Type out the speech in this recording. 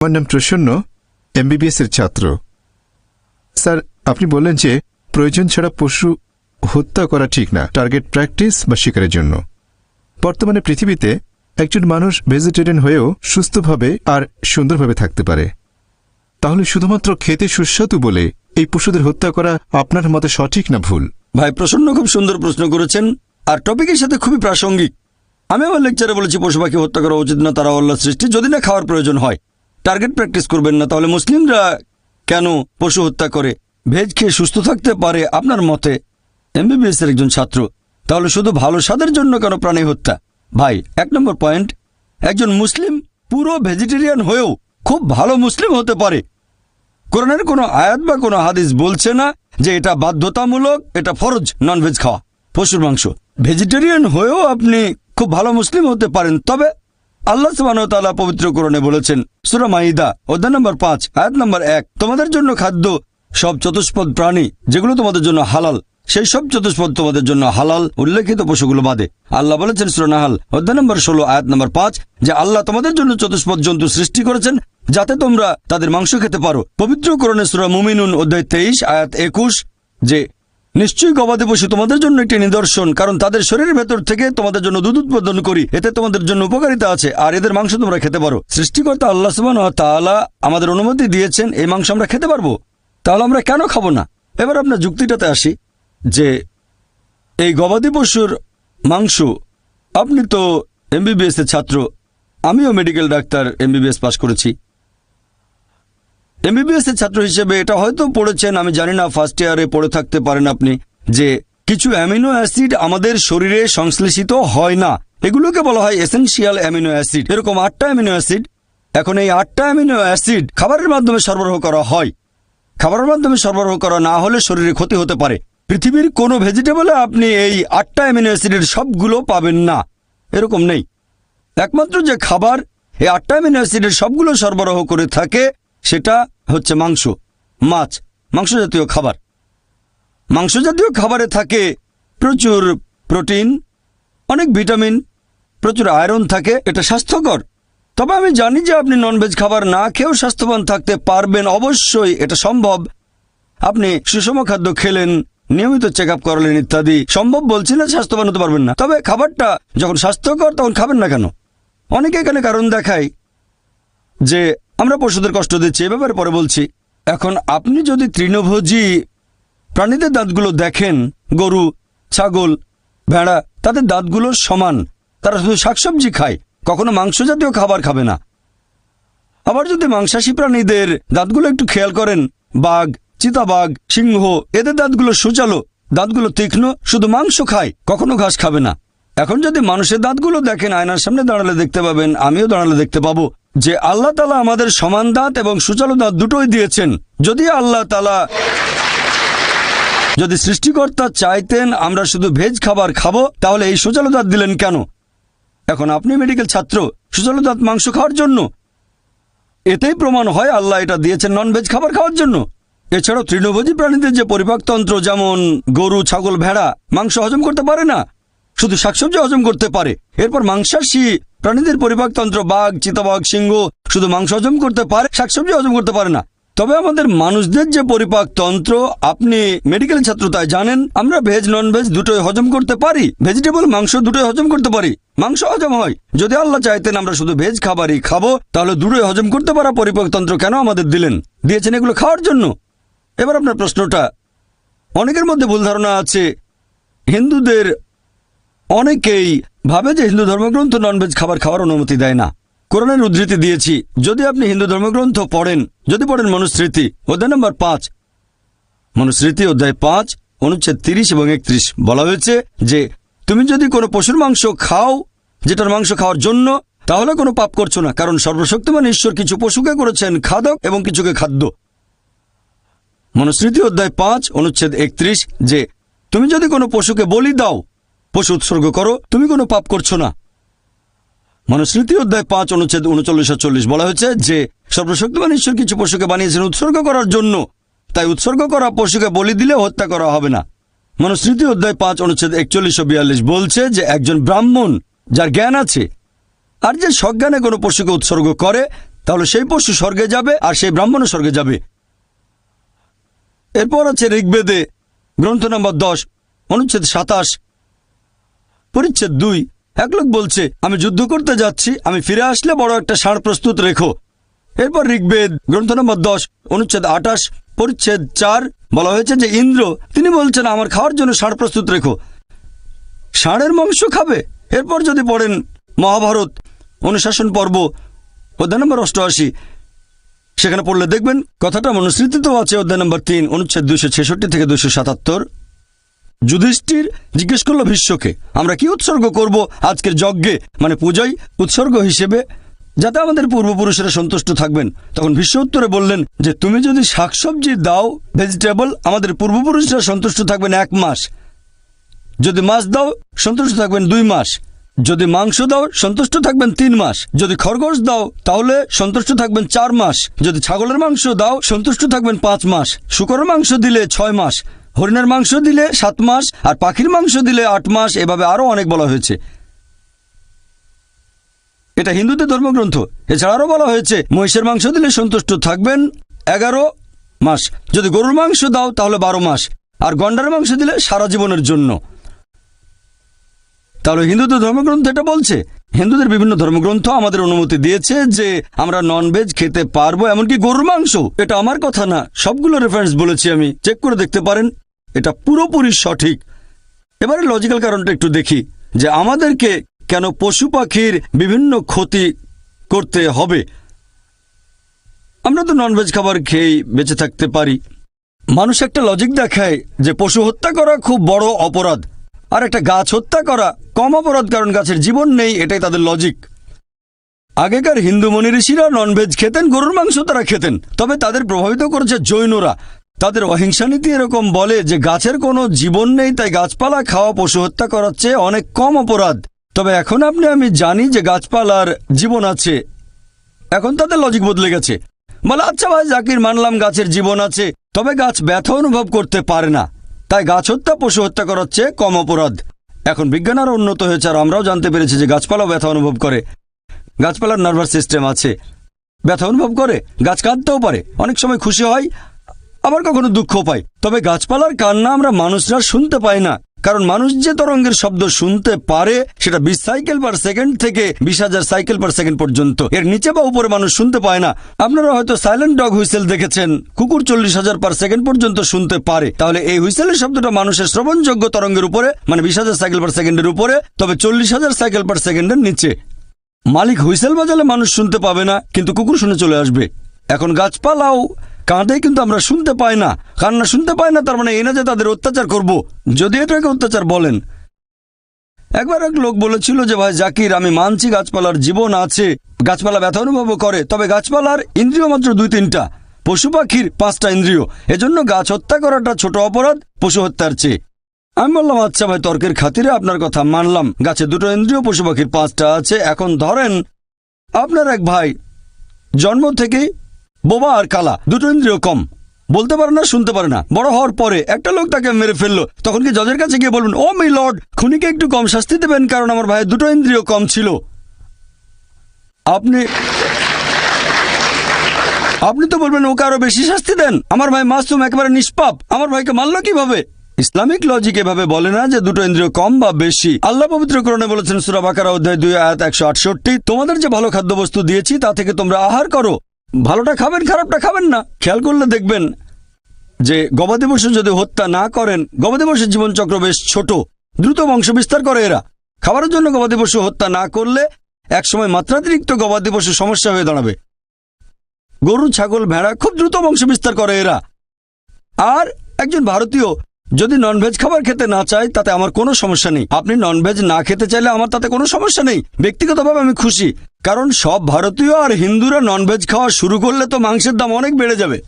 আমার নাম প্রসন্ন, এমবিবিএস এর ছাত্র। স্যার, আপনি বললেন যে প্রয়োজন ছাড়া পশু হত্যা করা ঠিক না, টার্গেট প্র্যাকটিস বা শিকারের জন্য। বর্তমানে পৃথিবীতে একজন মানুষ ভেজিটেরিয়ান হয়েও সুস্থভাবে আর সুন্দরভাবে থাকতে পারে। তাহলে শুধুমাত্র খেতে সুস্বাদু বলে এই পশুদের হত্যা করা আপনার মতে সঠিক না ভুল? ভাই প্রসন্ন খুব সুন্দর প্রশ্ন করেছেন, আর টপিকের সাথে খুবই প্রাসঙ্গিক। আমি আমার লেকচারে বলেছি পশু পাখি হত্যা করা উচিত না, তারা আল্লাহর সৃষ্টি, যদি না খাওয়ার প্রয়োজন হয়। টার্গেট প্র্যাকটিস করবেন না। তাহলে মুসলিমরা কেন পশু হত্যা করে ভেজ খেয়ে সুস্থ থাকতে পারে আপনার মতে? এমবিবিএস এর একজন ছাত্র, তাহলে শুধু ভালো স্বাদের জন্য কেন প্রাণী হত্যা? ভাই, 1 নম্বর পয়েন্ট, একজন মুসলিম পুরো ভেজিটেরিয়ান হয়েও খুব ভালো মুসলিম হতে পারে। কোরআনের কোনো আয়াত বা কোনো হাদিস বলছে না যে এটা বাধ্যতামূলক, এটা ফরজ ননভেজ খাওয়া, পশুর মাংস। ভেজিটেরিয়ান হয়েও আপনি খুব ভালো মুসলিম হতে পারেন। তবে আল্লাহ সুবহানাহু ওয়া তাআলা পবিত্র কোরআনে বলেছেন, সূরা মাইদা অধ্যায় নম্বর 5 আয়াত নম্বর 1, তোমাদের জন্য খাদ্য সব চতুষ্পদ প্রাণী যেগুলো তোমাদের জন্য হালাল, সেই সব চতুষ্পদ তোমাদের জন্য হালাল, উল্লেখিত পশুগুলো বাদে। আল্লাহ বলেছেন সূরা নাহাল অধ্যায় নম্বর 16 আয়াত নম্বর 5 যে আল্লাহ তোমাদের জন্য চতুষ্পদ জন্তু সৃষ্টি করেছেন যাতে তোমরা তাদের মাংস খেতে পারো। পবিত্র কোরআনে সূরা মুমিনুন অধ্যায় 23 আয়াত 21 যে নিশ্চয়ই গবাদি পশু তোমাদের জন্য একটি নিদর্শন, কারণ তাদের শরীরের ভেতর থেকে তোমাদের জন্য দুধ উৎপাদন করি, এতে তোমাদের জন্য উপকারিতা আছে, আর এদের মাংস তোমরা খেতে পারো। সৃষ্টিকর্তা আল্লাহ সুবহানাহু ওয়া তাআলা আমাদের অনুমতি দিয়েছেন এই মাংস আমরা খেতে পারবো, তাহলে আমরা কেন খাবো না? এবার আপনার যুক্তিটাতে আসি যে এই গবাদি পশুর মাংস, আপনি তো এমবিবিএস এর ছাত্র, আমিও মেডিকেল ডাক্তার, এমবিবিএস পাস করেছি। এমবিবিএস এর ছাত্র হিসেবে এটা হয়তো পড়েছেন, আমি জানি না, ফার্স্ট ইয়ারে পড়ে থাকতে পারেন আপনি, যে কিছু অ্যামিনো অ্যাসিড আমাদের শরীরে সংশ্লেষিত হয় না, এগুলোকে বলা হয় এসেনশিয়াল অ্যামিনো অ্যাসিড। এরকম 8টা অ্যামিনো অ্যাসিড। এখন এই 8টা অ্যামিনো অ্যাসিড খাবারের মাধ্যমে সরবরাহ করা হয়। খাবারের মাধ্যমে সরবরাহ করা না হলে শরীরে ক্ষতি হতে পারে। পৃথিবীর কোনো ভেজিটেবলে আপনি এই 8টা অ্যামিনো অ্যাসিডের সবগুলো পাবেন না, এরকম নেই। একমাত্র যে খাবার এই 8টা অ্যামিনো অ্যাসিডের সবগুলো সরবরাহ করে থাকে সেটা হচ্ছে মাংস, মাছ, মাংস জাতীয় খাবার। মাংস জাতীয় খাবারে থাকে প্রচুর প্রোটিন, অনেক ভিটামিন, প্রচুর আয়রন থাকে, এটা স্বাস্থ্যকর। তবে আমি জানি যে আপনি ননভেজ খাবার না খেয়েও স্বাস্থ্যবান থাকতে পারবেন, অবশ্যই এটা সম্ভব। আপনি সুষম খাদ্য খেলেন, নিয়মিত চেক আপ করালেন ইত্যাদি, সম্ভব বলছি না স্বাস্থ্যবান হতে পারবেন না। তবে খাবারটা যখন স্বাস্থ্যকর তখন খাবেন না কেন? অনেকে এখানে কারণ দেখায় যে আমরা পশুদের কষ্ট দিচ্ছি, এ ব্যাপারে পরে বলছি। এখন আপনি যদি তৃণভোজী প্রাণীদের দাঁতগুলো দেখেন, গরু, ছাগল, ভেড়া, তাদের দাঁতগুলো সমান, তারা শুধু শাকসবজি খায়, কখনো মাংস জাতীয় খাবার খাবে না। আবার যদি মাংসাশী প্রাণীদের দাঁতগুলো একটু খেয়াল করেন, বাঘ, চিতাবাঘ, সিংহ, এদের দাঁতগুলো সূচালো, দাঁতগুলো তীক্ষ্ণ, শুধু মাংস খায়, কখনো ঘাস খাবে না। এখন যদি মানুষের দাঁতগুলো দেখেন, আয়নার সামনে দাঁড়ালে দেখতে পাবেন, আমিও দাঁড়ালে দেখতে পাবো যে আল্লাহ তাআলা আমাদের সমান দাঁত এবং সূচালো দাঁত দুটোই দিয়েছেন। যদি আল্লাহ তাআলা, যদি সৃষ্টিকর্তা চাইতেন আমরা শুধু ভেজ খাবার খাবো, তাহলে এই সূচালো দাঁত দিলেন কেন? এখন আপনি মেডিকেল ছাত্র, সূচালো দাঁত মাংস খাওয়ার জন্য, এতেই প্রমাণ হয় আল্লাহ এটা দিয়েছেন ননভেজ খাবার খাওয়ার জন্য। এছাড়াও তৃণভোজী প্রাণীদের যে পরিপাকতন্ত্র, যেমন গরু, ছাগল, ভেড়া মাংস হজম করতে পারে না, শুধু শাকসবজি হজম করতে পারে। এরপর মাংসাশী প্রাণীদের পরিপাকতন্ত্র, বাঘ, চিতাবাঘ, সিংহ শুধু মাংস হজম করতে পারে, শাকসবজি হজম করতে পারে না। তবে আমাদের মানুষদের যে পরিপাকতন্ত্র, আপনি মেডিকেল ছাত্র তাই জানেন, আমরা ভেজ ননভেজ দুটোই হজম করতে পারি, ভেজিটেবল মাংস দুটোই হজম করতে পারি, মাংস হজম হয়। যদি আল্লাহ চাইতেন আমরা শুধু ভেজ খাবারই খাবো, তাহলে দুটোই হজম করতে পারা পরিপাকতন্ত্র কেন আমাদের দিয়েছেন এগুলো খাওয়ার জন্য। এবার আপনার প্রশ্নটা, অনেকের মধ্যে ভুল ধারণা আছে, হিন্দুদের অনেকেই ভাবে যে হিন্দু ধর্মগ্রন্থ ননভেজ খাবার খাওয়ার অনুমতি দেয় না। কোরআনের উদ্ধৃতি দিয়েছি, যদি আপনি হিন্দু ধর্মগ্রন্থ পড়েন, যদি পড়েন মনুস্মৃতি অধ্যায় নম্বর 5, মনুস্মৃতি অধ্যায় 5 অনুচ্ছেদ 30 এবং 31, বলা হয়েছে যে তুমি যদি কোনো পশুর মাংস খাও যেটার মাংস খাওয়ার জন্য, তাহলে কোনো পাপ করছো না, কারণ সর্বশক্তিমান ঈশ্বর কিছু পশুকে করেছেন খাদক এবং কিছুকে খাদ্য। মনুস্মৃতি অধ্যায় 5 অনুচ্ছেদ 31 যে তুমি যদি কোনো পশুকে বলি দাও, পশু উৎসর্গ করো, তুমি কোনো পাপ করছো না। মনুস্মৃতি অধ্যায় 5 অনুচ্ছেদ 39-40 বলা হয়েছে যে সর্বশক্তিমান ঈশ্বর কিছু পশুকে বানিয়েছেন উৎসর্গ করার জন্য, তাই উৎসর্গ করা পশুকে বলি দিলে হত্যা করা হবে না। মনুস্মৃতি অধ্যায় 5 অনুচ্ছেদ 41-42 বলছে যে একজন ব্রাহ্মণ যার জ্ঞান আছে আর যে সজ্ঞানে কোনো পশুকে উৎসর্গ করে তাহলে সেই পশু স্বর্গে যাবে আর সেই ব্রাহ্মণ স্বর্গে যাবে। এরপর আছে ঋগ্বেদে গ্রন্থ নম্বর 10 অনুচ্ছেদ 27 পরিচ্ছেদ 2। এক লোক বলছে, আমি যুদ্ধ করতে যাচ্ছি, আমি ফিরে আসলে বড় একটা ষাঁড় প্রস্তুত রেখো। এরপর ঋগ্বেদ গ্রন্থ নম্বর 10 অনুচ্ছেদ 28 পরিচ্ছেদ 4 বলা হয়েছে যে ইন্দ্র তিনি বলছেন, আমার খাওয়ার জন্য ষাঁড় প্রস্তুত রেখো, ষাঁড়ের মাংস খাবে। এরপর যদি পড়েন মহাভারত অনুশাসন পর্ব অধ্যায় নম্বর 88, সেখানে পড়লে দেখবেন কথাটা মনুস্মৃতিতেও আছে। অধ্যায় নম্বর 3 অনুচ্ছেদ 266 থেকে 277। যুধিষ্ঠির জিজ্ঞেস করল ভীষ্মকে, আমরা কি উৎসর্গ করব আজকের যজ্ঞে, মানে পূজায় উৎসর্গ হিসেবে, যাতে আমাদের পূর্বপুরুষেরা সন্তুষ্ট থাকবেন। তখন ভীষ্ম উত্তরে বললেন যে তুমি যদি শাকসবজি দাও, ভেজিটেবল, আমাদের পূর্বপুরুষরা সন্তুষ্ট থাকবেন 1 মাস। যদি মাছ দাও সন্তুষ্ট থাকবেন 2 মাস। যদি মাংস দাও সন্তুষ্ট থাকবেন 3 মাস। যদি খরগোশ দাও তাহলে সন্তুষ্ট থাকবেন 4 মাস। যদি ছাগলের মাংস দাও সন্তুষ্ট থাকবেন 5 মাস। শূকরের মাংস দিলে 6 মাস। হরিণের মাংস দিলে 7 মাস। আর পাখির মাংস দিলে 8 মাস। এভাবে আরো অনেক বলা হয়েছে। এটা হিন্দুদের ধর্মগ্রন্থ। এছাড়া আরো বলা হয়েছে মহিষের মাংস দিলে সন্তুষ্ট থাকবেন 11 মাস। যদি গরুর মাংস দাও তাহলে 12 মাস। আর গন্ডার মাংস দিলে সারা জীবনের জন্য। তাহলে হিন্দুদের ধর্মগ্রন্থ এটা বলছে। হিন্দুদের বিভিন্ন ধর্মগ্রন্থ আমাদের অনুমতি দিয়েছে যে আমরা ননভেজ খেতে পারবো, এমনকি গরুর মাংস। এটা আমার কথা না, সবগুলো রেফারেন্স বলেছি আমি, চেক করে দেখতে পারেন, এটা পুরোপুরি সঠিক। এবারে লজিক্যাল কারণটা একটু দেখি যে আমাদেরকে কেন পশু পাখির বিভিন্ন ক্ষতি করতে হবে। আমরা তো ননভেজ খাবার খেয়েই বেঁচে থাকতে পারি। মানুষ একটা লজিক দেখায় যে পশু হত্যা করা খুব বড় অপরাধ, আর একটা গাছ হত্যা করা কম অপরাধ, কারণ গাছের জীবন নেই, এটাই তাদের লজিক। আগেকার হিন্দু মুনি ঋষিরা ননভেজ খেতেন, গরুর মাংস তারা খেতেন, তবে তাদের প্রভাবিত করেছে জৈনরা। তাদের অহিংসা নীতি এরকম বলে যে গাছের কোনো জীবন নেই, তাই গাছপালা খাওয়া পশু হত্যা করার চেয়ে অনেক কম অপরাধ। তবে এখন আমি জানি যে গাছপালার জীবন আছে, এখন তাদের লজিক বদলে গেছে। বলে আচ্ছা ভাই জাকির, মানলাম গাছের জীবন আছে, তবে গাছ ব্যথা অনুভব করতে পারে না, তাই গাছ হত্যা পশু হত্যা করার চেয়ে কম অপরাধ। এখন বিজ্ঞান আরও উন্নত হয়েছে, আর আমরাও জানতে পেরেছি যে গাছপালাও ব্যথা অনুভব করে। গাছপালার নার্ভাস সিস্টেম আছে, ব্যথা অনুভব করে, গাছ কাঁদতেও পারে, অনেক সময় খুশি হয়, আবার কখনো দুঃখ পায়। তবে গাছপালার কান্না আমরা মানুষরা শুনতে পাই না, কারণ মানুষ যে তরঙ্গের শব্দ শুনতে পারে সেটা 20 সাইকেল পার সেকেন্ড থেকে 20,000 সাইকেল পার সেকেন্ড পর্যন্ত। এর নিচে বা উপরে মানুষ শুনতে পায় না। আপনারা হয়তো সাইলেন্ট ডগ হুইসেল দেখেছেন, কুকুর 40,000 পার সেকেন্ড পর্যন্ত শুনতে পারে। তাহলে এই হুইসেলের শব্দটা মানুষের শ্রবণযোগ্য তরঙ্গের উপরে, মানে 20,000 সাইকেল পার সেকেন্ডের উপরে, তবে 40,000 সাইকেল পার সেকেন্ডের নিচে। মালিক হুইসেল বাজালে মানুষ শুনতে পাবে না, কিন্তু কুকুর শুনে চলে আসবে। এখন গাছপালাও কাঁদে, কিন্তু আমরা শুনতে পাই না। কান্না শুনতে পায় না, তার মানে এই না যে তাদের অত্যাচার করব, যদি এটাকে অত্যাচার বলেন। একবার এক লোক বলেছিল যে ভাই জাকির, আমি মানছি গাছপালার জীবন আছে, গাছপালা ব্যথা অনুভব করে, তবে গাছপালার ইন্দ্রিয় মাত্র 2-3টা, পশু পাখির 5টা ইন্দ্রিয়, এজন্য গাছ হত্যা করাটা ছোট অপরাধ পশু হত্যার চেয়ে। আমি বললাম আচ্ছা ভাই, তর্কের খাতিরে আপনার কথা মানলাম, গাছে 2টো ইন্দ্রিয়, পশু পাখির 5টা আছে। এখন ধরেন আপনার এক ভাই জন্ম থেকেই বোবা আর কালা, 2টো ইন্দ্রিয় কম, বলতে পারে না, শুনতে পারে না। বড় হওয়ার পরে একটা লোক তাকে মেরে ফেললো, তখন কি জজের কাছে গিয়ে বলবেন, ও মাই লর্ড, খুনিকে একটু কম শাস্তি দেবেন কারণ আমার ভাইয়ের 2টো ইন্দ্রিয় কম ছিল? আপনি তো বলবেন ওকে আরো বেশি শাস্তি দেন, আমার ভাই মাসুম, একেবারে নিষ্পাপ, আমার ভাইকে মারলো কিভাবে? ইসলামিক লজিক এভাবে বলে না যে 2টো ইন্দ্রিয় কম বা বেশি। আল্লাহ পবিত্র কোরআনে বলেছেন সূরা বাকারা অধ্যায় 2 আয়াত 168, তোমাদের যে ভালো খাদ্যবস্তু দিয়েছি তা থেকে তোমরা আহার করো, ভালোটা খাবেন, খারাপটা খাবেন না। খেয়াল করলে দেখবেন যে গবাদি পশু যদি হত্যা না করেন, গবাদি পশুর জীবনচক্র বেশ ছোট, দ্রুত বংশ বিস্তার করে এরা। খাবারের জন্য গবাদি পশু হত্যা না করলে একসময় মাত্রাতিরিক্ত গবাদি পশু সমস্যা হয়ে দাঁড়াবে। গরু, ছাগল, ভেড়া খুব দ্রুত বংশ বিস্তার করে এরা। আর একজন ভারতীয় যদি ননভেজ খাবার খেতে না চায় তাতে আমার কোনো সমস্যা নেই। আপনি ননভেজ না খেতে চাইলে আমার তাতে কোনো সমস্যা নেই। ব্যক্তিগতভাবে আমি খুশি, কারণ সব ভারতীয় আর হিন্দুরা ননভেজ খাওয়া শুরু করলে তো মাংসের দাম অনেক বেড়ে যাবে।